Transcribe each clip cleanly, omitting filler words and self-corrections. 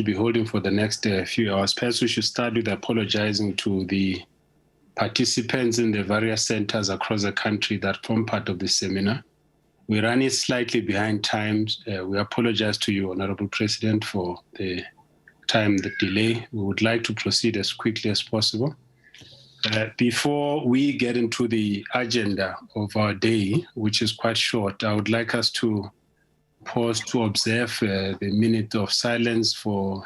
be holding for the next few hours. Perhaps we should start with apologizing to the participants in the various centers across the country that form part of the seminar. We're running slightly behind times. We apologize to you, Honorable President, for the delay. We would like to proceed as quickly as possible. Before we get into the agenda of our day, which is quite short, I would like us to pause to observe the minute of silence for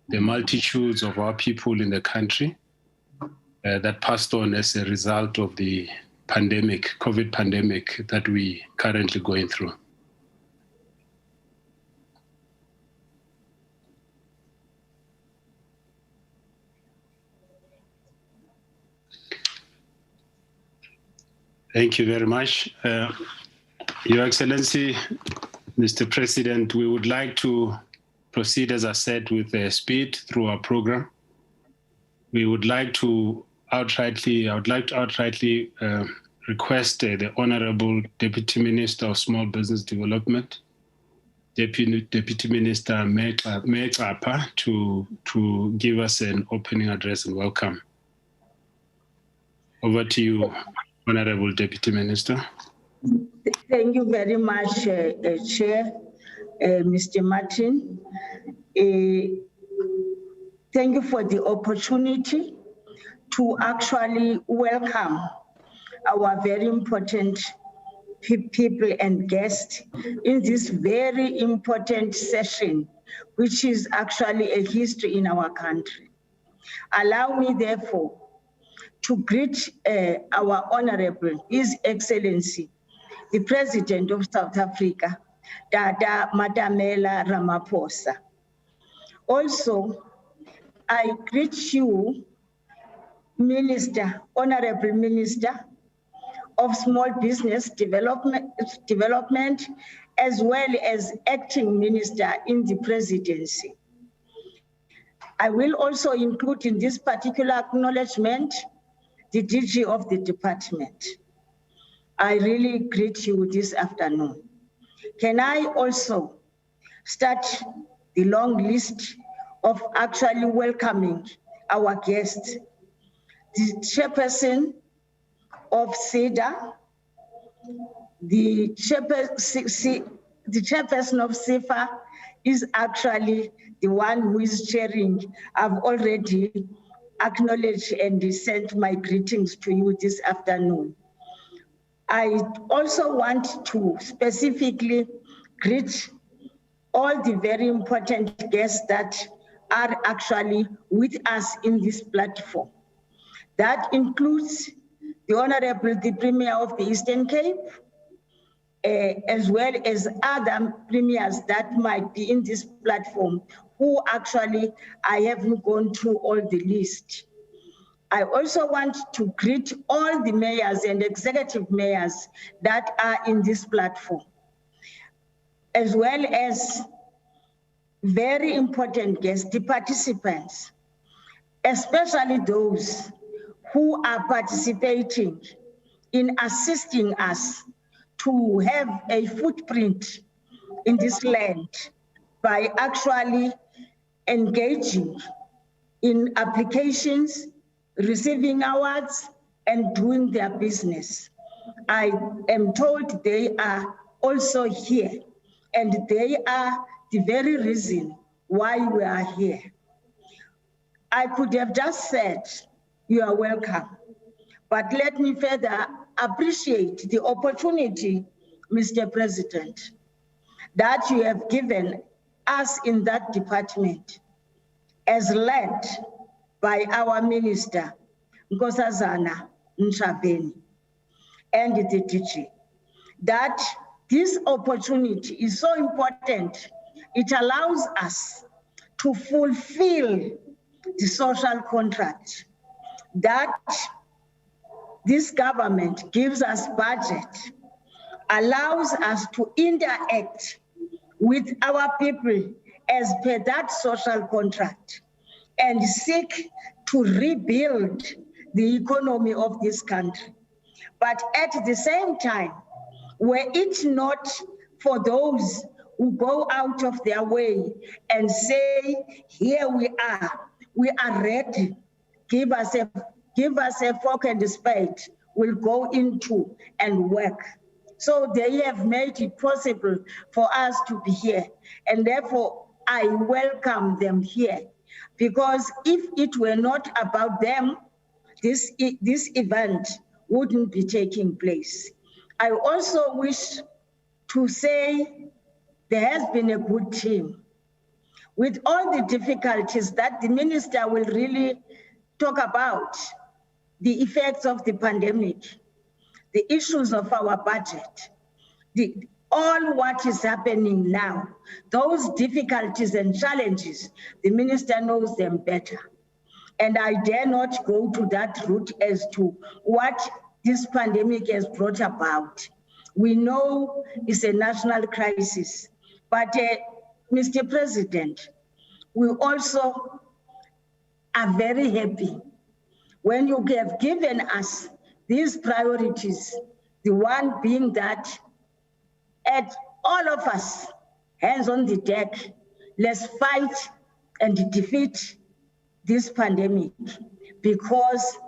the multitudes of our people in the country that passed on as a result of the pandemic, COVID pandemic that we currently going through. Thank you very much. Your Excellency, Mr. President, we would like to proceed, as I said, with speed through our program. We would like to outrightly request the Honorable Deputy Minister of Small Business Development, Deputy Minister Meqapa, to give us an opening address and welcome. Over to you, Honorable Deputy Minister. Thank you very much, Chair, Mr. Martin. Thank you for the opportunity to actually welcome our very important people and guests in this very important session, which is actually a history in our country. Allow me, therefore, to greet our Honorable, His Excellency, the President of South Africa, Dada Madamela Ramaphosa. Also, I greet you, Minister, Honorable Minister of Small Business Development, as well as Acting Minister in the Presidency. I will also include in this particular acknowledgement the DG of the department. I really greet you this afternoon. Can I also start the long list of actually welcoming our guests? The chairperson of Seda, the chairperson of Sefa is actually the one who is chairing. I've already acknowledged and sent my greetings to you this afternoon. I also want to specifically greet all the very important guests that are actually with us in this platform. That includes the Honorable the Premier of the Eastern Cape, as well as other premiers that might be in this platform, who actually I haven't gone through all the list. I also want to greet all the mayors and executive mayors that are in this platform, as well as very important guests, the participants, especially those who are participating in assisting us to have a footprint in this land by actually engaging in applications, receiving awards, and doing their business. I am told they are also here, and they are the very reason why we are here. I could have just said, you are welcome, but let me further appreciate the opportunity, Mr. President, that you have given us in that department, as led by our Minister, Nkosazana Nchabeni, and the DG, that this opportunity is so important. It allows us to fulfill the social contract that this government gives us budget, allows us to interact with our people as per that social contract and seek to rebuild the economy of this country. But at the same time, were it not for those who go out of their way and say, here we are ready. Give us a fork and a spade. We'll go into and work. So they have made it possible for us to be here. And therefore, I welcome them here. Because if it were not about them, this event wouldn't be taking place. I also wish to say there has been a good team. With all the difficulties that the minister will really talk about, the effects of the pandemic, the issues of our budget, all what is happening now, those difficulties and challenges, the minister knows them better. And I dare not go to that route as to what this pandemic has brought about. We know it's a national crisis, but Mr. President, we also are very happy when you have given us these priorities, the one being that at all of us, hands on the deck, let's fight and defeat this pandemic, because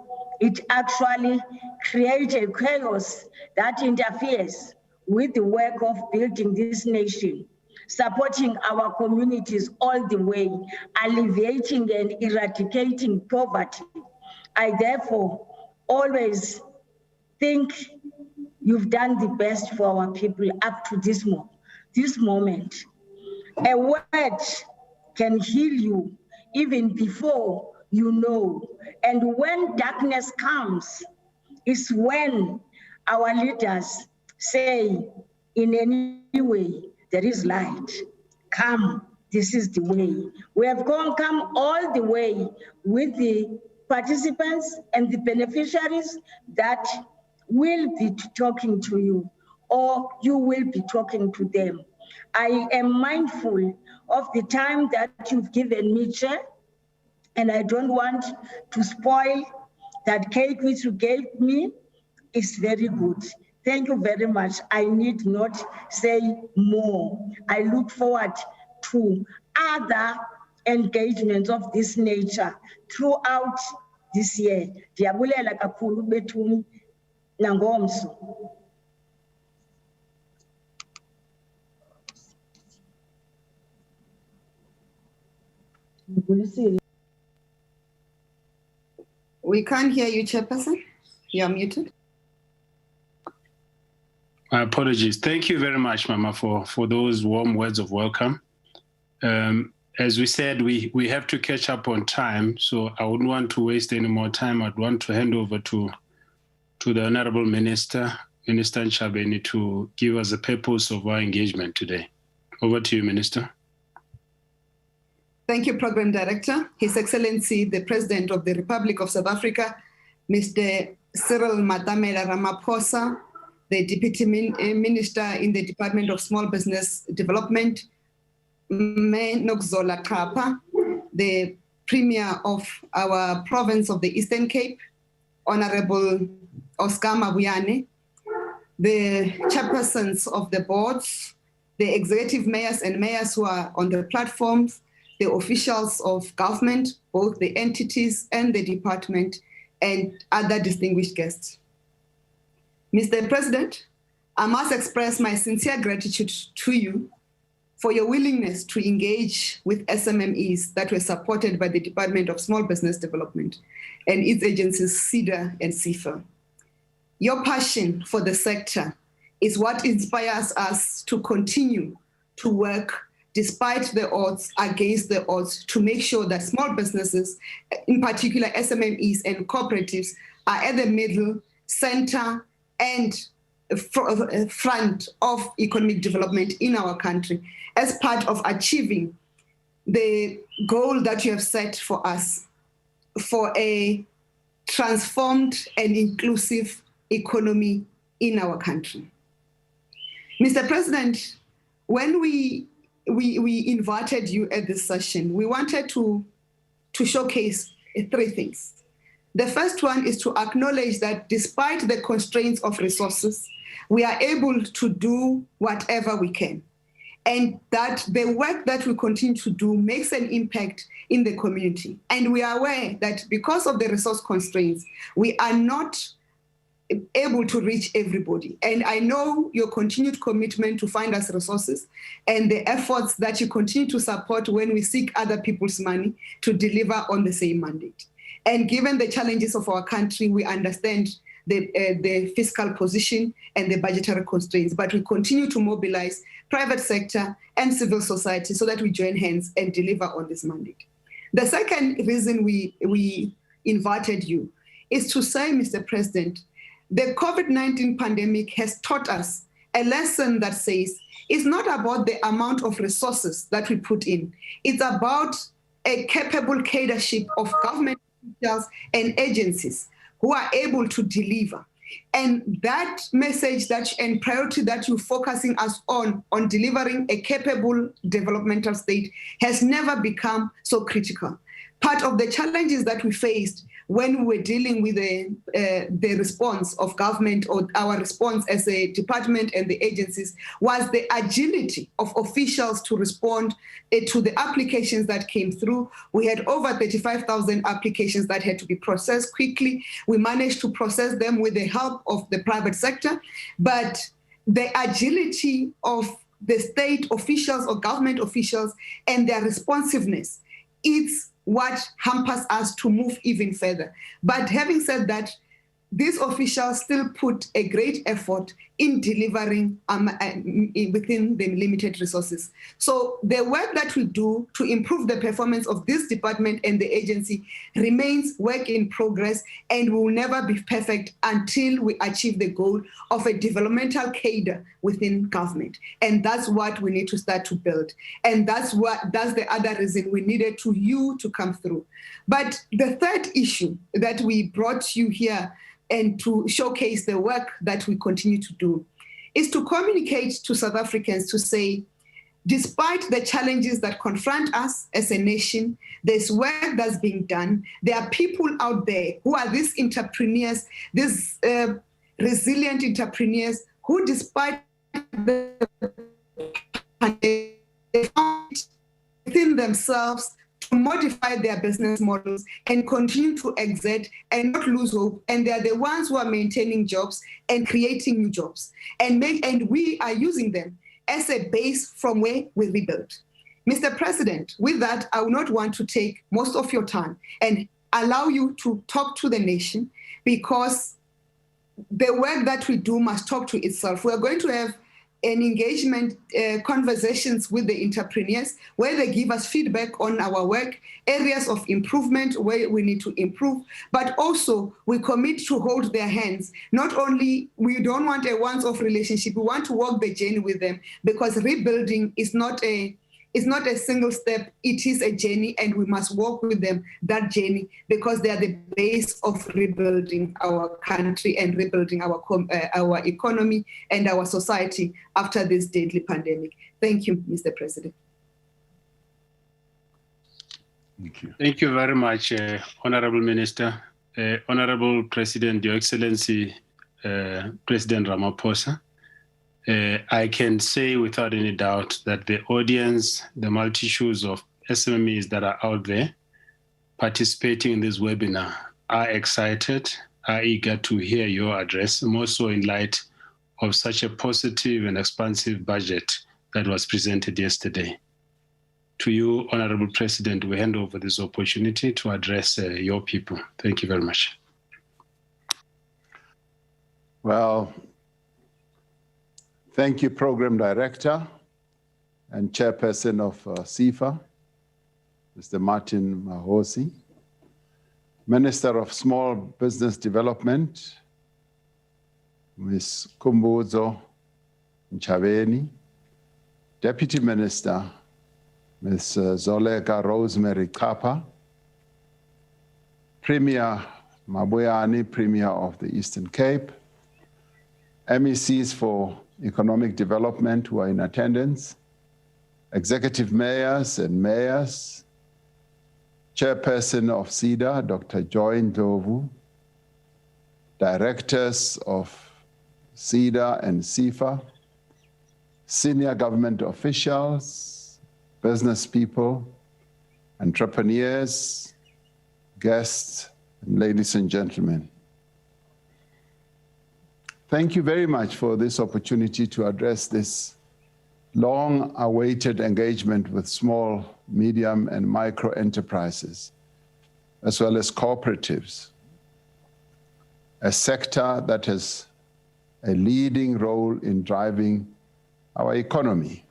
it actually creates a chaos that interferes with the work of building this nation, supporting our communities all the way, alleviating and eradicating poverty. I therefore always think you've done the best for our people up to this moment. A word can heal you even before you know. And when darkness comes, is when our leaders say, in any way, there is light. Come, this is the way. We have come all the way with the participants and the beneficiaries that will be talking to you, or you will be talking to them. I am mindful of the time that you've given me, Chair, and I don't want to spoil that cake which you gave me. Is very good. Thank you very much. I need not say more. I look forward to other engagements of this nature throughout this year. Ndiyabulela kakhulu bethuni nangomso. We can't hear you, Chairperson. You are muted. My apologies. Thank you very much, Mama, for those warm words of welcome. As we said, we have to catch up on time, so I wouldn't want to waste any more time. I'd want to hand over to the Honorable Minister, Minister Nchabeni, to give us the purpose of our engagement today. Over to you, Minister. Thank you, Program Director. His Excellency, the President of the Republic of South Africa, Mr. Cyril Ramaphosa, the Deputy Minister in the Department of Small Business Development, Nokzola Kapa, the Premier of our province of the Eastern Cape, Honorable Oscar Mabuyane, the chairpersons of the boards, the executive mayors and mayors who are on the platforms, the officials of government, both the entities and the department, and other distinguished guests. Mr. President, I must express my sincere gratitude to you for your willingness to engage with SMMEs that were supported by the Department of Small Business Development and its agencies Seda and Sefa. Your passion for the sector is what inspires us to continue to work despite the odds, against the odds, to make sure that small businesses, in particular SMMEs and cooperatives, are at the middle, center, and front of economic development in our country as part of achieving the goal that you have set for us for a transformed and inclusive economy in our country. Mr. President, when we invited you at this session, we wanted to showcase three things. The first one is to acknowledge that despite the constraints of resources, we are able to do whatever we can. and that the work that we continue to do makes an impact in the community. And we are aware that because of the resource constraints, we are not able to reach everybody. And I know your continued commitment to find us resources and the efforts that you continue to support when we seek other people's money to deliver on the same mandate. And given the challenges of our country, we understand the fiscal position and the budgetary constraints, but we continue to mobilize private sector and civil society so that we join hands and deliver on this mandate. The second reason we invited you is to say, Mr. President, the COVID-19 pandemic has taught us a lesson that says it's not about the amount of resources that we put in. It's about a capable cadreship of government officials and agencies who are able to deliver. And that message and priority that you're focusing us on delivering a capable developmental state has never become so critical. Part of the challenges that we faced when we were dealing with the response of government, or our response as a department and the agencies, was the agility of officials to respond to the applications that came through. We had over 35,000 applications that had to be processed quickly. We managed to process them with the help of the private sector, but the agility of the state officials or government officials and their responsiveness, it's what hampers us to move even further. But having said that, these officials still put a great effort in delivering within the limited resources. So the work that we do to improve the performance of this department and the agency remains work in progress and will never be perfect until we achieve the goal of a developmental cadre within government. And that's what we need to start to build. And that's the other reason we needed you to come through. But the third issue that we brought you here and to showcase the work that we continue to do is to communicate to South Africans to say, despite the challenges that confront us as a nation, there's work that's being done. There are people out there who are these entrepreneurs, these resilient entrepreneurs who, despite the pandemic, within themselves to modify their business models and continue to exert and not lose hope. And they are the ones who are maintaining jobs and creating new jobs. And we are using them as a base from where we rebuild. Mr. President, with that, I will not want to take most of your time and allow you to talk to the nation, because the work that we do must talk to itself. We are going to have an engagement conversations with the entrepreneurs where they give us feedback on our work, areas of improvement where we need to improve, but also we commit to hold their hands. Not only, we don't want a once-off relationship, we want to walk the journey with them, because rebuilding is not a single step, it is a journey, and we must walk with them that journey, because they are the base of rebuilding our country and rebuilding our economy and our society after this deadly pandemic. Thank you, Mr. President. Thank you. Thank you very much, Honorable Minister. Honorable President, Your Excellency, President Ramaphosa. I can say without any doubt that the audience, the multitudes of SMMEs that are out there participating in this webinar are excited, are eager to hear your address, more so in light of such a positive and expansive budget that was presented yesterday. To you, Honorable President, we hand over this opportunity to address your people. Thank you very much. Well, thank you, Program Director and Chairperson of Sefa, Mr. Martin Mahosi, Minister of Small Business Development, Ms. Kumbuzo Nchabeni, Deputy Minister, Ms. Zoleka Rosemary Kapa, Premier Mabuyane, Premier of the Eastern Cape, MECs for Economic Development who are in attendance, executive mayors and mayors, Chairperson of Seda, Dr. Joy Ndlovu, directors of Seda and Sefa, senior government officials, business people, entrepreneurs, guests, and ladies and gentlemen. Thank you very much for this opportunity to address this long-awaited engagement with small, medium, and micro enterprises, as well as cooperatives, a sector that has a leading role in driving our economy.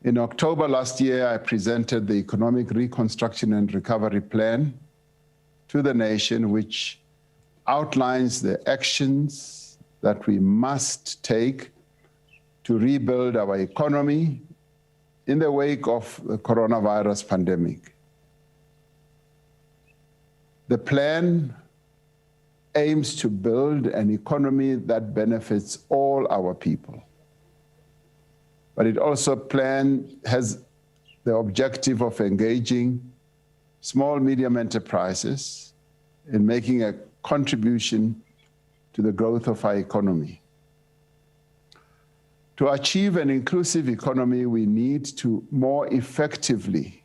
In October last year, I presented the Economic Reconstruction and Recovery Plan to the nation, which outlines the actions that we must take to rebuild our economy in the wake of the coronavirus pandemic. The plan aims to build an economy that benefits all our people. But it also has the objective of engaging small, medium enterprises in making a contribution to the growth of our economy. To achieve an inclusive economy, we need to more effectively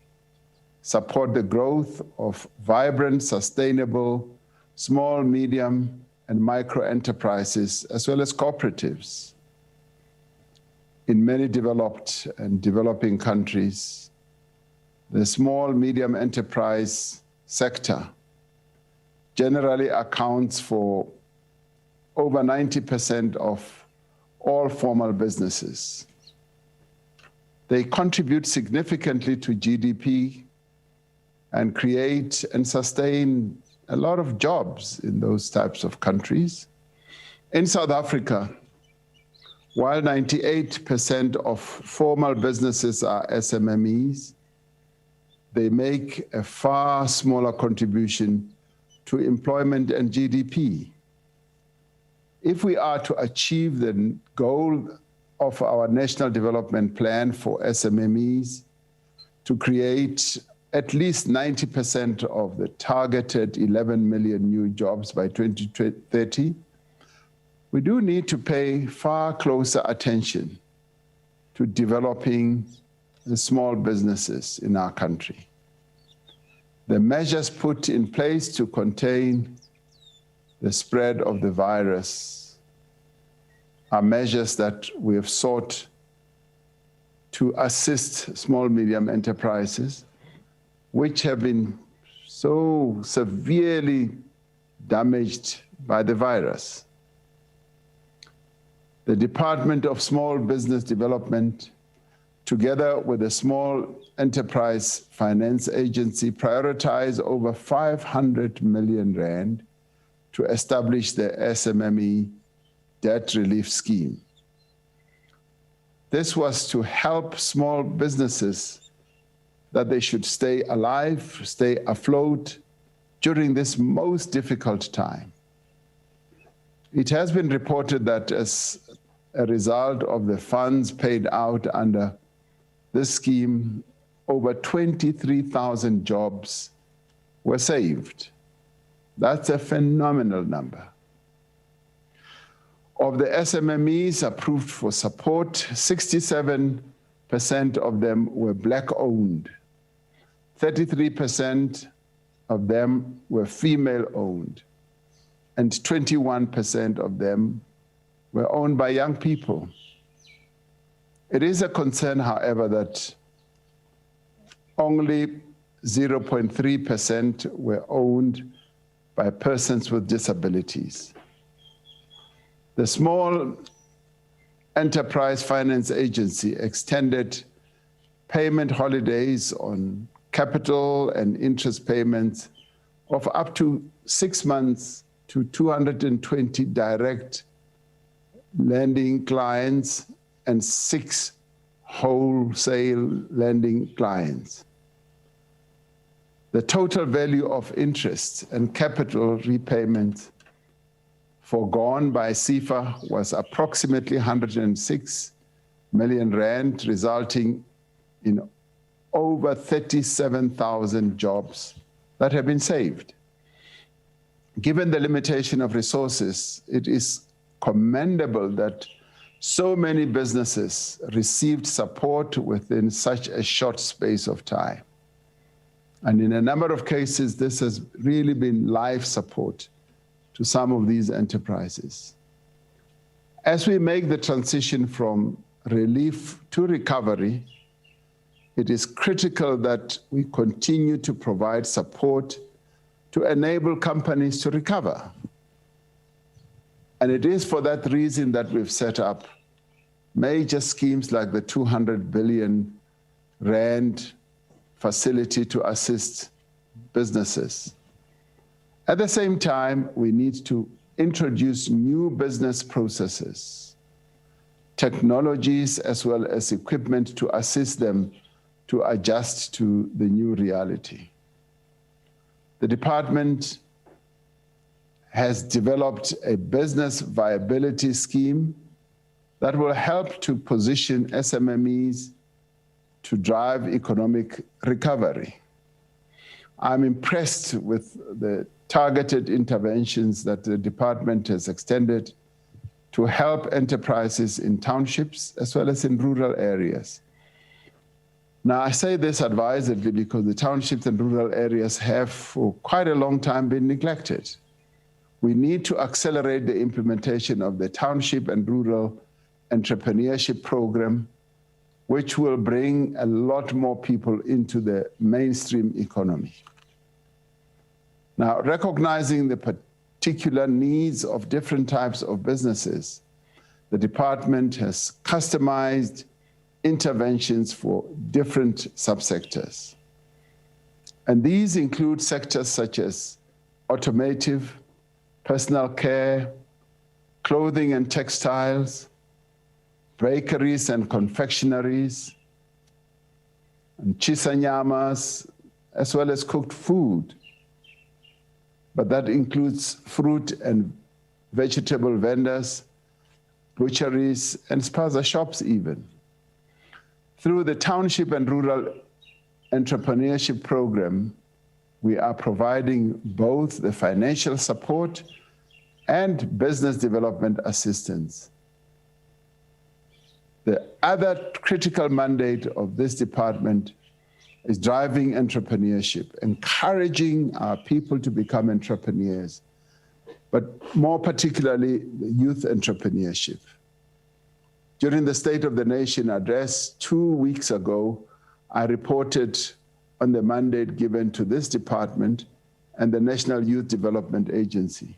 support the growth of vibrant, sustainable, small, medium, and micro enterprises, as well as cooperatives. In many developed and developing countries, the small, medium enterprise sector generally accounts for over 90% of all formal businesses. They contribute significantly to GDP and create and sustain a lot of jobs in those types of countries. In South Africa, while 98% of formal businesses are SMMEs, they make a far smaller contribution to employment and GDP. If we are to achieve the goal of our National Development Plan for SMMEs to create at least 90% of the targeted 11 million new jobs by 2030, we do need to pay far closer attention to developing the small businesses in our country. The measures put in place to contain the spread of the virus are measures that we have sought to assist small, medium enterprises, which have been so severely damaged by the virus. The Department of Small Business Development, together with the Small Enterprise Finance Agency, prioritized over 500 million rand to establish the SMME Debt Relief Scheme. This was to help small businesses that they should stay alive, stay afloat during this most difficult time. It has been reported that as a result of the funds paid out under this scheme, over 23,000 jobs were saved. That's a phenomenal number. Of the SMMEs approved for support, 67% of them were Black-owned. 33% of them were female-owned, and 21% of them were owned by young people. It is a concern, however, that only 0.3% were owned by persons with disabilities. The Small Enterprise Finance Agency extended payment holidays on capital and interest payments of up to 6 months to 220 direct lending clients and 6 wholesale lending clients. The total value of interest and capital repayments foregone by Sefa was approximately 106 million rand, resulting in over 37,000 jobs that have been saved. Given the limitation of resources, it is commendable that so many businesses received support within such a short space of time. And in a number of cases, this has really been life support to some of these enterprises. As we make the transition from relief to recovery, it is critical that we continue to provide support to enable companies to recover. And it is for that reason that we've set up major schemes like the 200 billion rand facility to assist businesses. At the same time, we need to introduce new business processes, technologies, as well as equipment to assist them to adjust to the new reality. The department has developed a business viability scheme that will help to position SMMEs to drive economic recovery. I'm impressed with the targeted interventions that the department has extended to help enterprises in townships as well as in rural areas. Now, I say this advisedly because the townships and rural areas have for quite a long time been neglected. We need to accelerate the implementation of the Township and Rural Entrepreneurship Program, which will bring a lot more people into the mainstream economy. Now, recognizing the particular needs of different types of businesses, the department has customized interventions for different subsectors. And these include sectors such as automotive, personal care, clothing and textiles, bakeries and confectionaries, and chisanyamas, as well as cooked food. But that includes fruit and vegetable vendors, butcheries, and spaza shops even. Through the Township and Rural Entrepreneurship Program, we are providing both the financial support and business development assistance. The other critical mandate of this department is driving entrepreneurship, encouraging our people to become entrepreneurs, but more particularly the youth entrepreneurship. During the State of the Nation address 2 weeks ago, I reported on the mandate given to this department and the National Youth Development Agency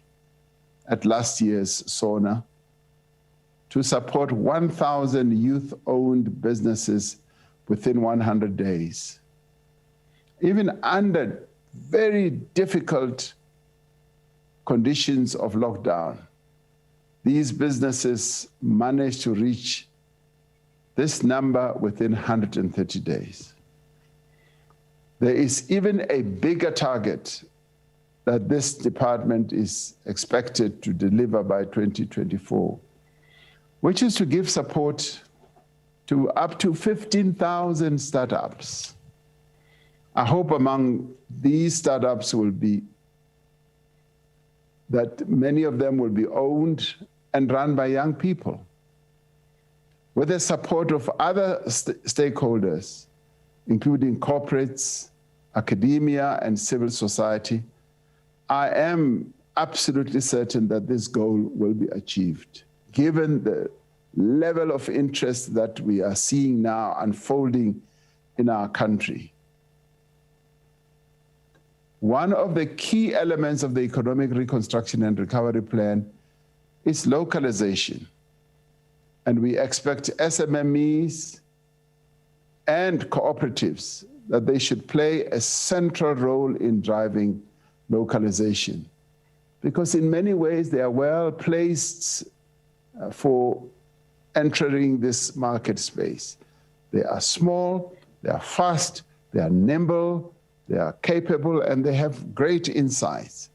at last year's SONA to support 1,000 youth-owned businesses within 100 days. Even under very difficult conditions of lockdown, these businesses managed to reach this number within 130 days. There is even a bigger target that this department is expected to deliver by 2024, which is to give support to up to 15,000 startups. I hope among these startups will be that many of them will be owned and run by young people. With the support of other stakeholders, including corporates, academia, and civil society, I am absolutely certain that this goal will be achieved, given the level of interest that we are seeing now unfolding in our country. One of the key elements of the Economic Reconstruction and Recovery Plan is localization. And we expect SMMEs and cooperatives that they should play a central role in driving localization, because in many ways they are well placed for entering this market space. They are small, they are fast, they are nimble, they are capable, and they have great insights.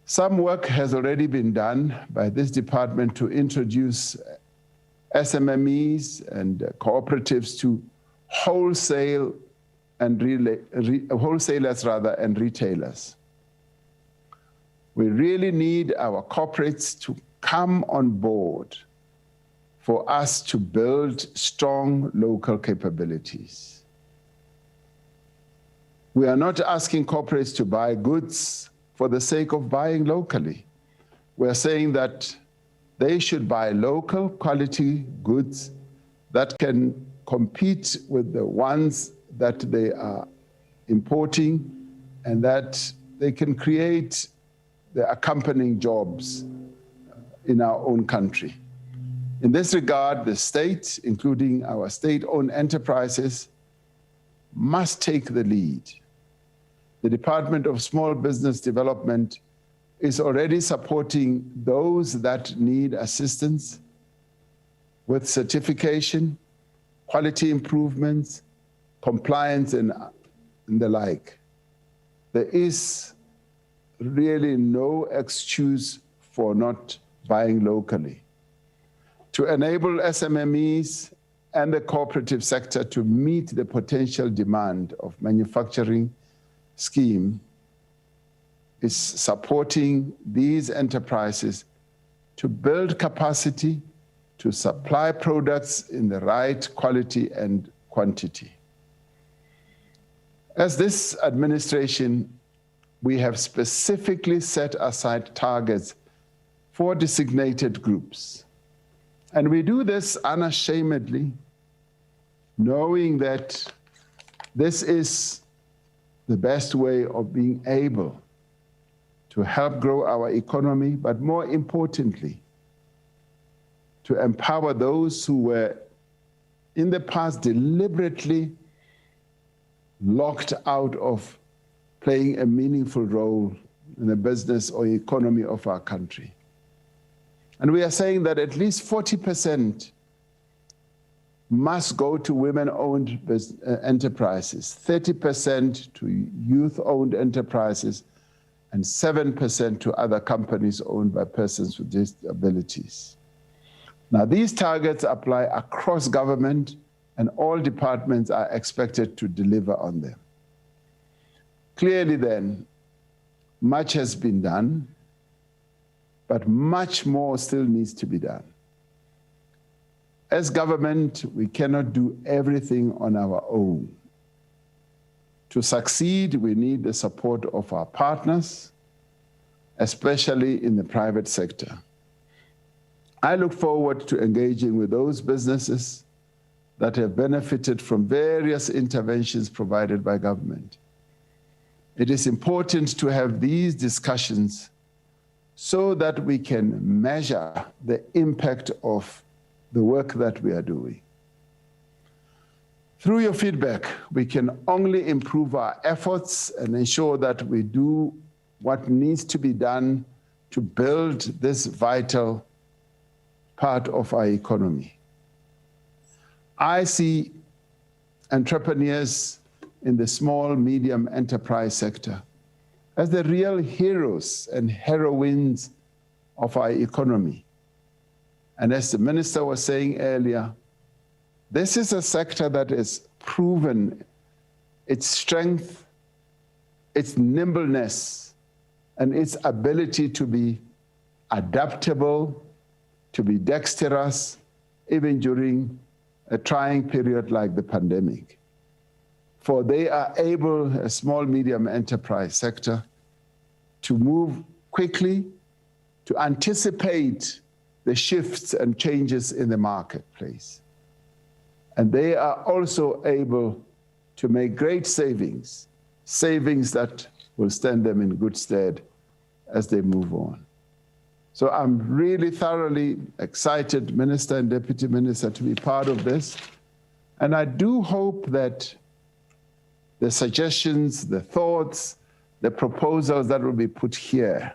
Some work has already been done by this department to introduce SMMEs and cooperatives to wholesalers and retailers. We really need our corporates to come on board for us to build strong local capabilities. We are not asking corporates to buy goods for the sake of buying locally. We're saying that they should buy local quality goods that can compete with the ones that they are importing, and that they can create the accompanying jobs in our own country. In this regard, the state, including our state-owned enterprises, must take the lead. The Department of Small Business Development is already supporting those that need assistance with certification, quality improvements, compliance, and the like. There is really no excuse for not buying locally. To enable SMMEs and the cooperative sector to meet the potential demand of manufacturing scheme is supporting these enterprises to build capacity to supply products in the right quality and quantity. As this administration, we have specifically set aside targets for designated groups. And we do this unashamedly, knowing that this is the best way of being able to help grow our economy, but more importantly, to empower those who were in the past deliberately locked out of playing a meaningful role in the business or economy of our country. And we are saying that at least 40% must go to women-owned enterprises, 30% to youth-owned enterprises, and 7% to other companies owned by persons with disabilities. Now, these targets apply across government, and all departments are expected to deliver on them. Clearly then, much has been done, but much more still needs to be done. As government, we cannot do everything on our own. To succeed, we need the support of our partners, especially in the private sector. I look forward to engaging with those businesses that have benefited from various interventions provided by government. It is important to have these discussions so that we can measure the impact of the work that we are doing. Through your feedback, we can only improve our efforts and ensure that we do what needs to be done to build this vital part of our economy. I see entrepreneurs in the small, medium enterprise sector as the real heroes and heroines of our economy. And as the minister was saying earlier, this is a sector that has proven its strength, its nimbleness, and its ability to be adaptable, to be dexterous, even during a trying period like the pandemic. For they are able, a small, medium enterprise sector, to move quickly, to anticipate the shifts and changes in the marketplace. And they are also able to make great savings, savings that will stand them in good stead as they move on. So I'm really thoroughly excited, Minister and Deputy Minister, to be part of this. And I do hope that the suggestions, the thoughts, the proposals that will be put here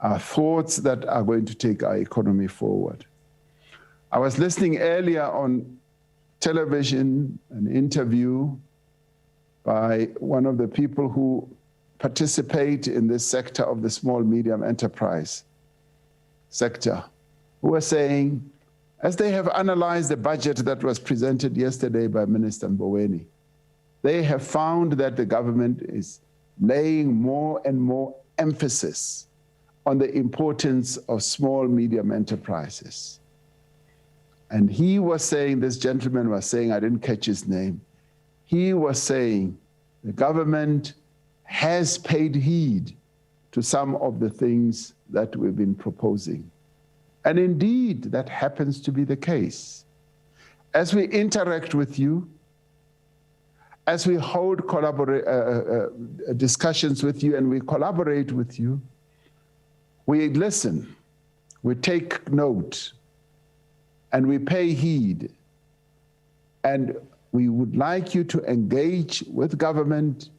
are thoughts that are going to take our economy forward. I was listening earlier on television, an interview by one of the people who participate in this sector of the small, medium enterprise sector, who were saying, as they have analyzed the budget that was presented yesterday by Minister Mboweni, they have found that the government is laying more and more emphasis on the importance of small, medium enterprises. And he was saying, this gentleman was saying, I didn't catch his name, he was saying the government has paid heed to some of the things that we've been proposing. And indeed, that happens to be the case. As we interact with you, as we hold discussions with you and we collaborate with you, we listen, we take note, and we pay heed. And we would like you to engage with government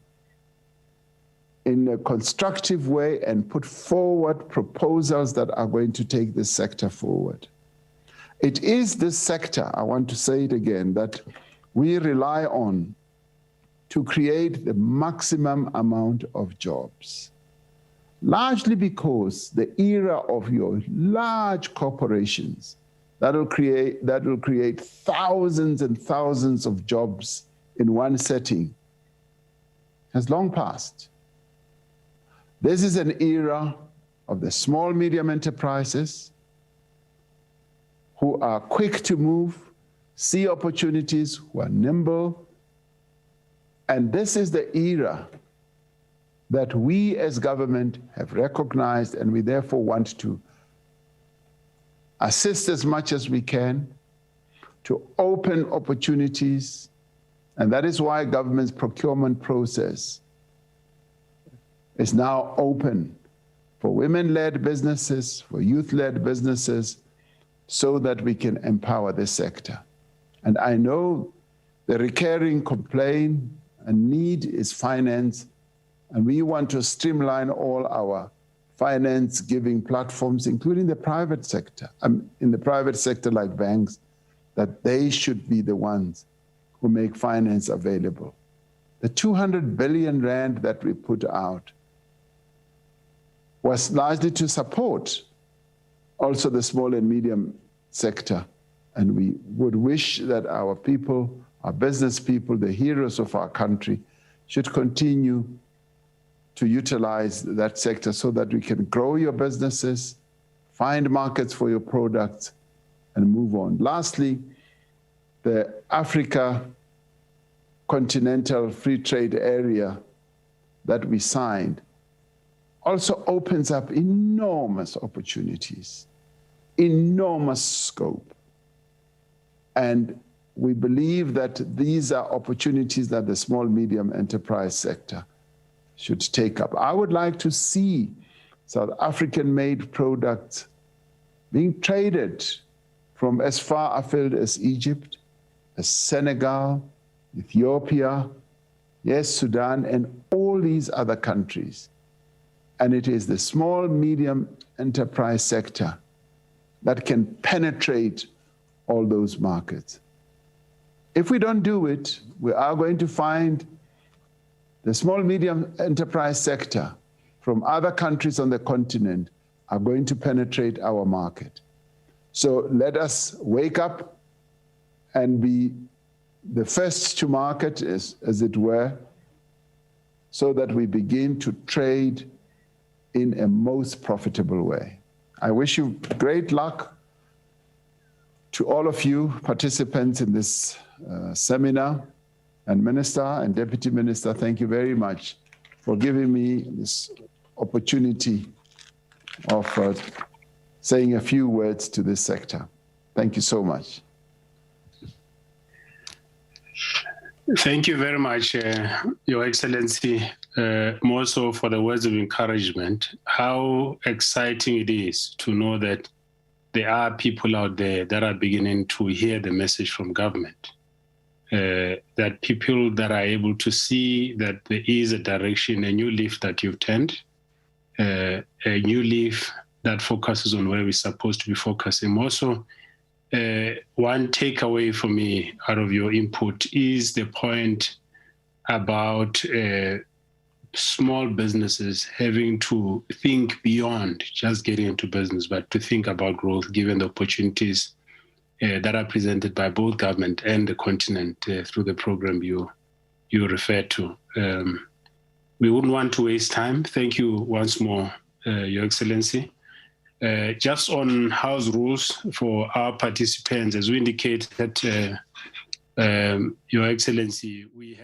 in a constructive way and put forward proposals that are going to take this sector forward. It is this sector, I want to say it again, that we rely on to create the maximum amount of jobs, largely because the era of your large corporations that will create thousands and thousands of jobs in one setting has long passed. This is an era of the small, medium enterprises who are quick to move, see opportunities, who are nimble. And this is the era that we as government have recognized, and we therefore want to assist as much as we can to open opportunities. And that is why government's procurement process is now open for women-led businesses, for youth-led businesses, so that we can empower this sector. And I know the recurring complaint and need is finance, and we want to streamline all our finance giving platforms, including the private sector, in the private sector like banks, that they should be the ones who make finance available. The 200 billion rand that we put out was largely to support also the small and medium sector. And we would wish that our people, our business people, the heroes of our country, should continue to utilize that sector so that we can grow your businesses, find markets for your products, and move on. Lastly, the Africa Continental Free Trade Area that we signed also opens up enormous opportunities, enormous scope. And we believe that these are opportunities that the small, medium enterprise sector should take up. I would like to see South African-made products being traded from as far afield as Egypt, as Senegal, Ethiopia, yes, Sudan, and all these other countries. And it is the small, medium enterprise sector that can penetrate all those markets. If we don't do it, we are going to find the small, medium enterprise sector from other countries on the continent are going to penetrate our market. So let us wake up and be the first to market, as it were, so that we begin to trade in a most profitable way. I wish you great luck to all of you participants in this seminar. And Minister and Deputy Minister, thank you very much for giving me this opportunity of saying a few words to this sector. Thank you so much. Thank you very much, Your Excellency, more so for the words of encouragement. How exciting it is to know that there are people out there that are beginning to hear the message from government. That people that are able to see that there is a direction, a new leaf that you've turned, a new leaf that focuses on where we're supposed to be focusing. Also, one takeaway for me out of your input is the point about small businesses having to think beyond just getting into business, but to think about growth given the opportunities that are presented by both government and the continent through the program you referred to. We wouldn't want to waste time. Thank you once more Your Excellency. Just on house rules for our participants, as we indicated, Your Excellency, we have